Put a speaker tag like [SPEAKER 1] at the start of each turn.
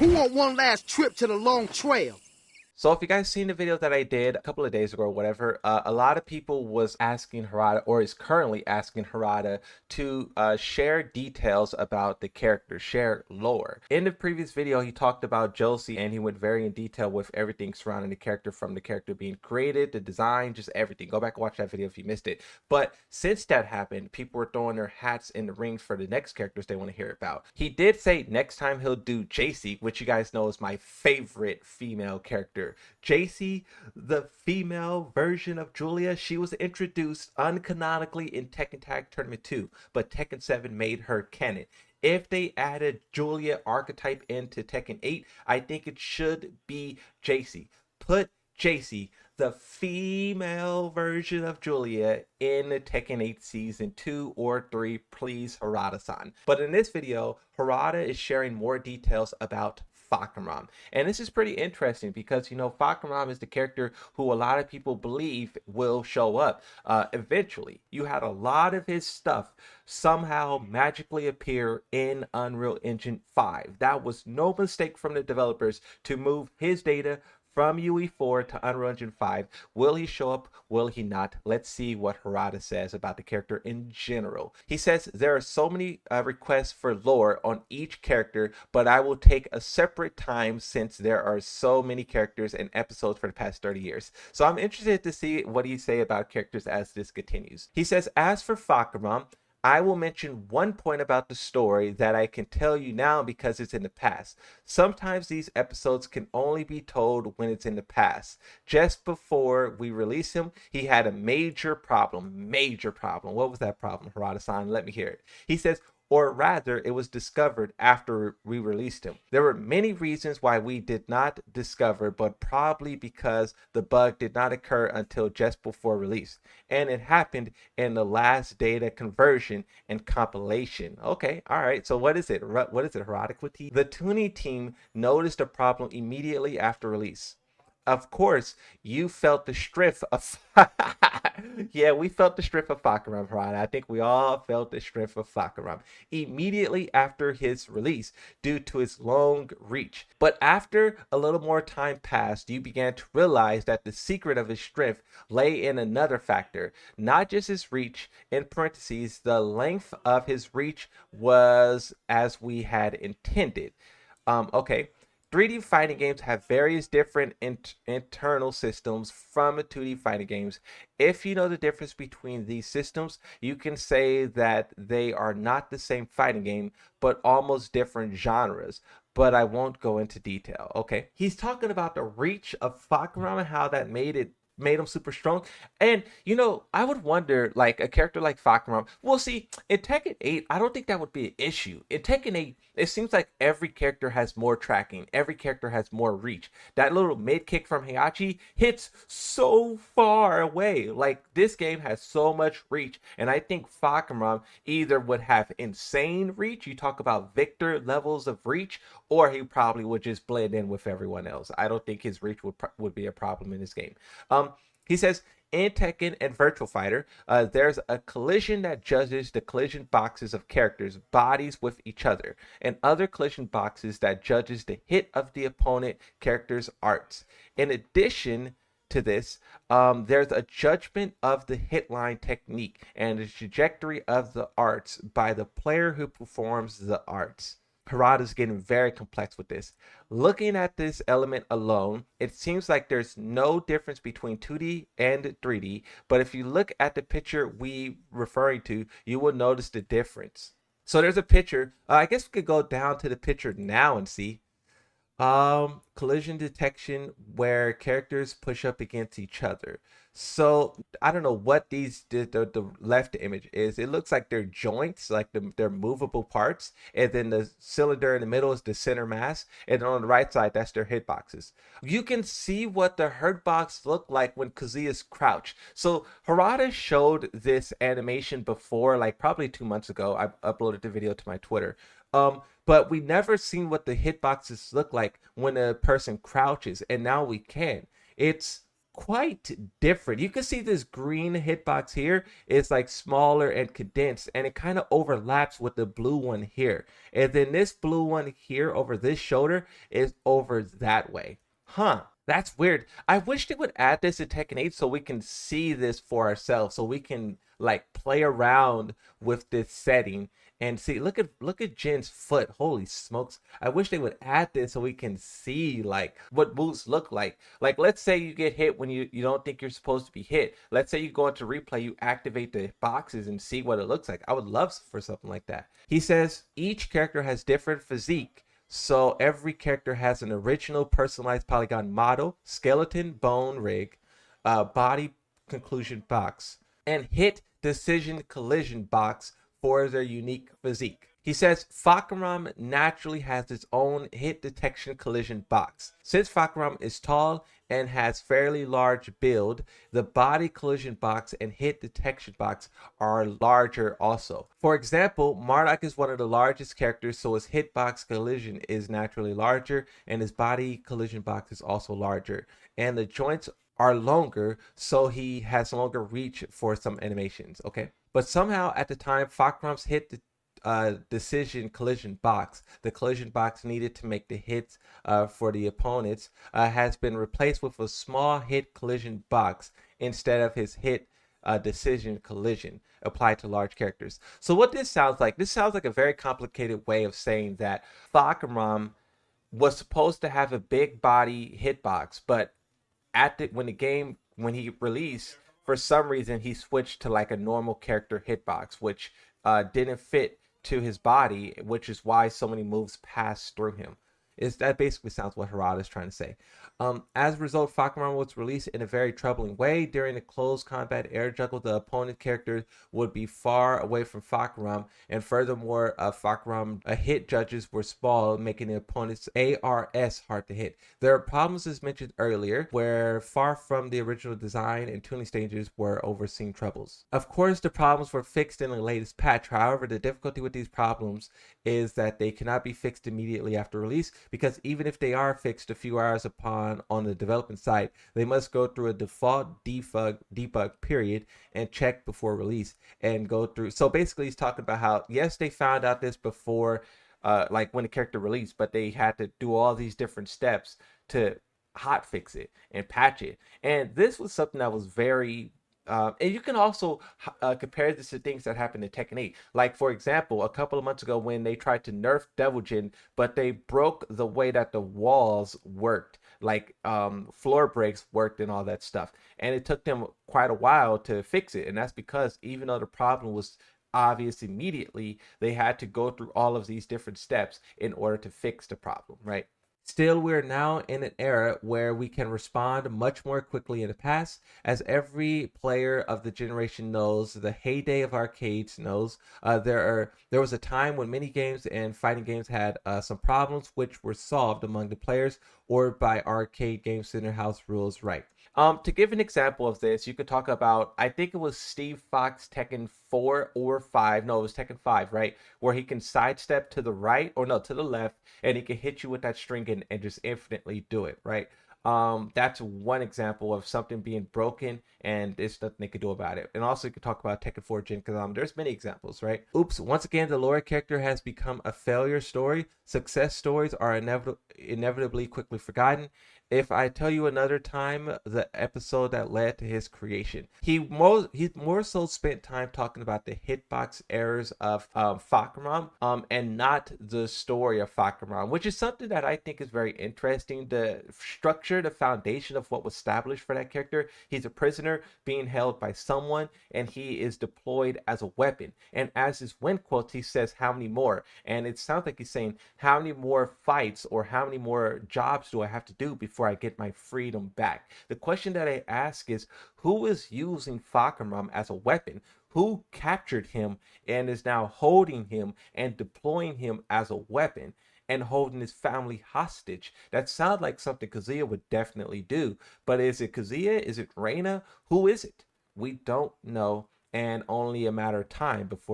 [SPEAKER 1] Who want one last trip to the long trail?
[SPEAKER 2] So if you guys seen the video that I did a couple of days ago or whatever, a lot of people was asking Harada, or is currently asking Harada, to share details about the character, share lore. In the previous video, he talked about Josie and he went very in detail with everything surrounding the character, from the character being created, the design, just everything. Go back and watch that video if you missed it. But since that happened, people were throwing their hats in the ring for the next characters they want to hear about. He did say next time he'll do JC, which you guys know is my favorite female character. JC, the female version of Julia, she was introduced uncanonically in Tekken Tag Tournament 2, but Tekken 7 made her canon. If they added Julia archetype into Tekken 8, I think it should be JC. Put JC, the female version of Julia, in the Tekken 8 Season 2 or 3, please, Harada-san. But in this video, Harada is sharing more details about Fahkumram. And this is pretty interesting because, you know, Fahkumram is the character who a lot of people believe will show up eventually. You had a lot of his stuff somehow magically appear in Unreal Engine 5. That was no mistake from the developers to move his data from UE4 to Unreal Engine 5. Will he show up? Will he not? Let's see what Harada says about the character in general. He says there are so many requests for lore on each character, but I will take a separate time since there are so many characters and episodes for the past 30 years. So I'm interested to see what he say about characters as this continues. He says, as for Fahkumram, I will mention one point about the story that I can tell you now because it's in the past. Sometimes these episodes can only be told when it's in the past. Just before we release him, he had a major problem. Major problem. What was that problem, Harada-san? Let me hear it. He says, or rather, it was discovered after we released him. There were many reasons why we did not discover, but probably because the bug did not occur until just before release. And it happened in the last data conversion and compilation. Okay, all right. So what is it? What is it, Herodic? The tuning team noticed a problem immediately after release. Of course, you felt the striff of. Yeah, we felt the striff of Fahkumram, Harada. I think we all felt the striff of Fahkumram immediately after his release due to his long reach. But after a little more time passed, you began to realize that the secret of his strength lay in another factor, not just his reach. In parentheses, the length of his reach was as we had intended. Okay. 3D fighting games have various different internal systems from the 2D fighting games. If you know the difference between these systems, you can say that they are not the same fighting game, but almost different genres. But I won't go into detail. Okay. He's talking about the reach of Fahkumram and how that made him super strong. And you know, I would wonder, like a character like Fahkumram. Well, see, in Tekken 8, I don't think that would be an issue. In Tekken 8, it seems like every character has more tracking, every character has more reach. That little mid kick from Heihachi hits so far away. Like, this game has so much reach, and I think Fahkumram either would have insane reach. You talk about Victor levels of reach, or he probably would just blend in with everyone else. I don't think his reach would be a problem in this game. He says, in Tekken and Virtual Fighter, there's a collision that judges the collision boxes of characters' bodies with each other, and other collision boxes that judges the hit of the opponent character's arts. In addition to this, there's a judgment of the hitline technique and the trajectory of the arts by the player who performs the arts. Harada's getting very complex with this. Looking at this element alone, it seems like there's no difference between 2D and 3D, but if you look at the picture we referring to, you will notice the difference. So there's a picture. I guess we could go down to the picture now and see. Collision detection where characters push up against each other. So I don't know what the left image is. It looks like they're joints, like they're movable parts, and then the cylinder in the middle is the center mass, and on the right side that's their hitboxes. You can see what the hurtbox looked like when Kazuya's crouch. So Harada showed this animation before, like probably 2 months ago. I uploaded the video to my Twitter. But we never seen what the hitboxes look like when a person crouches, and now we can. It's quite different. You can see this green hitbox here is like smaller and condensed, and it kind of overlaps with the blue one here. And then this blue one here over this shoulder is over that way. Huh. That's weird. I wish they would add this in Tekken 8 so we can see this for ourselves, so we can like play around with this setting and see. Look at Jin's foot. Holy smokes. I wish they would add this so we can see like what moves look like. Like, let's say you get hit when you don't think you're supposed to be hit. Let's say you go into replay, you activate the boxes and see what it looks like. I would love for something like that. He says each character has different physique, so every character has an original personalized polygon model, skeleton, bone rig, body conclusion box, and hit decision collision box for their unique physique. He says Fahkumram naturally has its own hit detection collision box. Since Fahkumram is tall and has fairly large build, the body collision box and hit detection box are larger also. For example, Marduk is one of the largest characters, so his hitbox collision is naturally larger, and his body collision box is also larger. And the joints are longer, so he has longer reach for some animations, okay? But somehow at the time, Fahkumram's hit decision collision box, the collision box needed to make the hits for the opponents, has been replaced with a small hit collision box instead of his hit decision collision applied to large characters. So what this sounds like a very complicated way of saying that Fahkumram was supposed to have a big body hitbox, but when he released, for some reason he switched to like a normal character hitbox, which didn't fit to his body, which is why so many moves passed through him. That basically sounds what Harada is trying to say. As a result, Fahkumram was released in a very troubling way. During the close combat air juggle, the opponent character would be far away from Fahkumram, and furthermore, Fahkumram hit judges were small, making the opponent's ARS hard to hit. There are problems, as mentioned earlier, where far from the original design and tuning stages were overseen troubles. Of course, the problems were fixed in the latest patch. However, the difficulty with these problems is that they cannot be fixed immediately after release, because even if they are fixed a few hours on the development side, they must go through a default debug period and check before release and go through. So basically he's talking about how, yes, they found out this before like when the character released, but they had to do all these different steps to hot fix it and patch it. And this was something that was very and you can also compare this to things that happened in Tekken 8. Like, for example, a couple of months ago when they tried to nerf Devil Jin, but they broke the way that the walls worked, like floor breaks worked and all that stuff. And it took them quite a while to fix it. And that's because even though the problem was obvious immediately, they had to go through all of these different steps in order to fix the problem, right? Still, we're now in an era where we can respond much more quickly in the past. As every player of the generation knows, the heyday of arcades knows, there was a time when mini games and fighting games had some problems which were solved among the players or by arcade game center house rules, right? To give an example of this, you could talk about, I think it was Steve Fox Tekken 4 or 5. No, it was Tekken 5, right? Where he can sidestep to the right, or no, to the left, and he can hit you with that string and just infinitely do it, right? That's one example of something being broken and there's nothing they could do about it. And also you could talk about Tekken 4 Jin, because there's many examples, right? Oops, once again, the Laura character has become a failure story. Success stories are inevitably quickly forgotten. If I tell you another time the episode that led to his creation, he more so spent time talking about the hitbox errors of Fahkumram, and not the story of Fahkumram, which is something that I think is very interesting. The structure, the foundation of what was established for that character. He's a prisoner being held by someone, and he is deployed as a weapon. And as his win quotes, he says, "How many more?" And it sounds like he's saying, "How many more fights or how many more jobs do I have to do before I get my freedom back?" The question that I ask is, who is using Fahkumram as a weapon? Who captured him and is now holding him and deploying him as a weapon and holding his family hostage? That sounds like something Kazuya would definitely do. But is it Kazuya? Is it Reina? Who is it? We don't know, and only a matter of time before